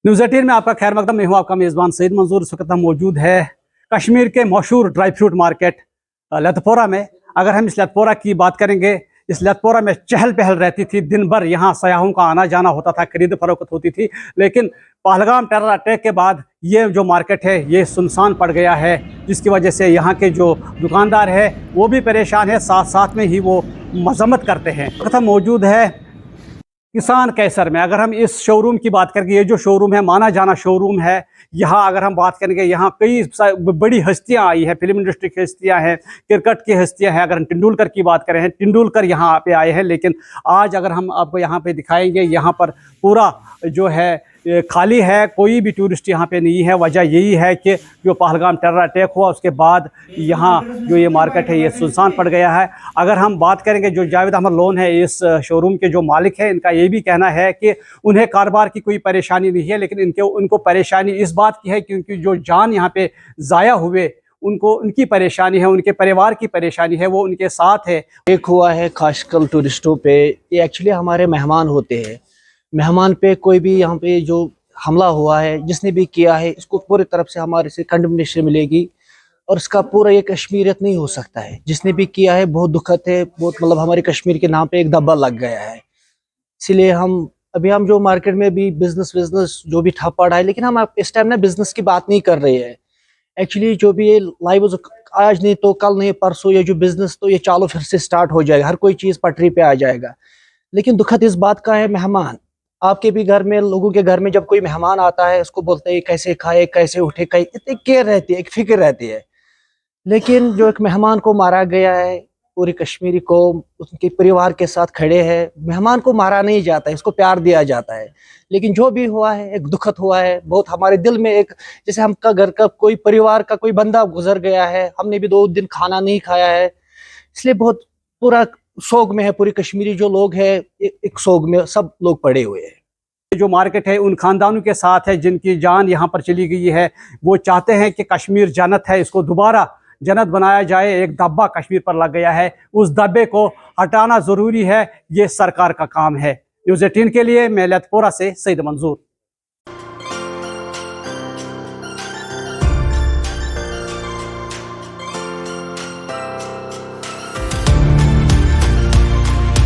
News 18 में आपका खैर मकदम। मैं हूँ आपका मेज़बान सईद मंजूर। इस वक्त हम मौजूद है कश्मीर के मशहूर ड्राई फ्रूट मार्केट लतपोरा में। अगर हम इस लतपोरा की बात करेंगे, इस लतपोरा में चहल पहल रहती थी। दिन भर यहाँ सयाहों का आना जाना होता था, खरीद फरोख्त होती थी। लेकिन पहलगाम टेरर अटैक के बाद ये जो मार्केट है ये सुनसान पड़ गया है, जिसकी वजह से यहाँ के जो दुकानदार है वो भी परेशान है, साथ साथ में ही वो मजम्मत करते हैं। हम मौजूद है किसान कैसर में। अगर हम इस शोरूम की बात करेंगे, ये जो शोरूम है माना जाना शोरूम है। यहाँ अगर हम बात करेंगे, यहाँ कई बड़ी हस्तियाँ आई हैं, फिल्म इंडस्ट्री की हस्तियाँ हैं, क्रिकेट की हस्तियाँ हैं। अगर हम तेंदुलकर की बात करें, तेंदुलकर यहाँ पे आए हैं। लेकिन आज अगर हम आपको यहाँ पे दिखाएंगे, यहाँ पर पूरा जो है खाली है, कोई भी टूरिस्ट यहाँ पे नहीं है। वजह यही है कि जो पहलगाम टेरर अटैक हुआ उसके बाद यहाँ जो ये मार्केट है ये सुनसान पड़ गया है। अगर हम बात करेंगे, जो जावेद अहमद लोन है इस शोरूम के जो मालिक है, इनका ये भी कहना है कि उन्हें कारोबार की कोई परेशानी नहीं है, लेकिन उनको परेशानी इस बात की है क्योंकि जो जान यहाँ पे ज़ाया हुए उनको उनकी परेशानी है, उनके परिवार की परेशानी है, वो उनके साथ है। एक हुआ है खासकर टूरिस्टों पे, ये एक्चुअली हमारे मेहमान होते हैं। मेहमान पे कोई भी यहाँ पे जो हमला हुआ है, जिसने भी किया है, इसको पूरी तरफ से हमारे से कंडेमनेशन मिलेगी और इसका पूरा ये कश्मीरियत नहीं हो सकता है। जिसने भी किया है बहुत दुखद है, बहुत मतलब हमारे कश्मीर के नाम पे एक धब्बा लग गया है। इसलिए हम जो मार्केट में भी बिजनेस जो भी ठप पड़ा है, लेकिन हम इस टाइम ना बिजनेस की बात नहीं कर रहे हैं। एक्चुअली जो भी ये लाइव आज नहीं तो कल नहीं परसों ये जो बिजनेस तो ये चालू फिर से स्टार्ट हो जाएगा, हर कोई चीज़ पटरी पे आ जाएगा। लेकिन दुखद इस बात का है, मेहमान आपके भी घर में, लोगों के घर में जब कोई मेहमान आता है उसको बोलते हैं कैसे खाए कैसे उठे, इतनी केयर रहती है, एक फिक्र रहती है। लेकिन जो एक मेहमान को मारा गया है, पूरी कश्मीरी को उनके परिवार के साथ खड़े हैं। मेहमान को मारा नहीं जाता है, इसको प्यार दिया जाता है। लेकिन जो भी हुआ है एक दुखद हुआ है, बहुत हमारे दिल में एक, जैसे हमका घर का कोई परिवार का कोई बंदा गुजर गया है, हमने भी 2 दिन खाना नहीं खाया है, इसलिए बहुत पूरा सोग में है। पूरी कश्मीरी जो लोग हैं एक सोग में सब लोग पड़े हुए हैं। जो मार्केट है उन खानदानों के साथ है जिनकी जान यहाँ पर चली गई है। वो चाहते हैं कि कश्मीर जन्नत है, इसको दोबारा जन्नत बनाया जाए। एक धब्बा कश्मीर पर लग गया है, उस धब्बे को हटाना ज़रूरी है, ये सरकार का काम है। न्यूज़ 18 के लिए मैं लतपोरा से सईद मंजूर।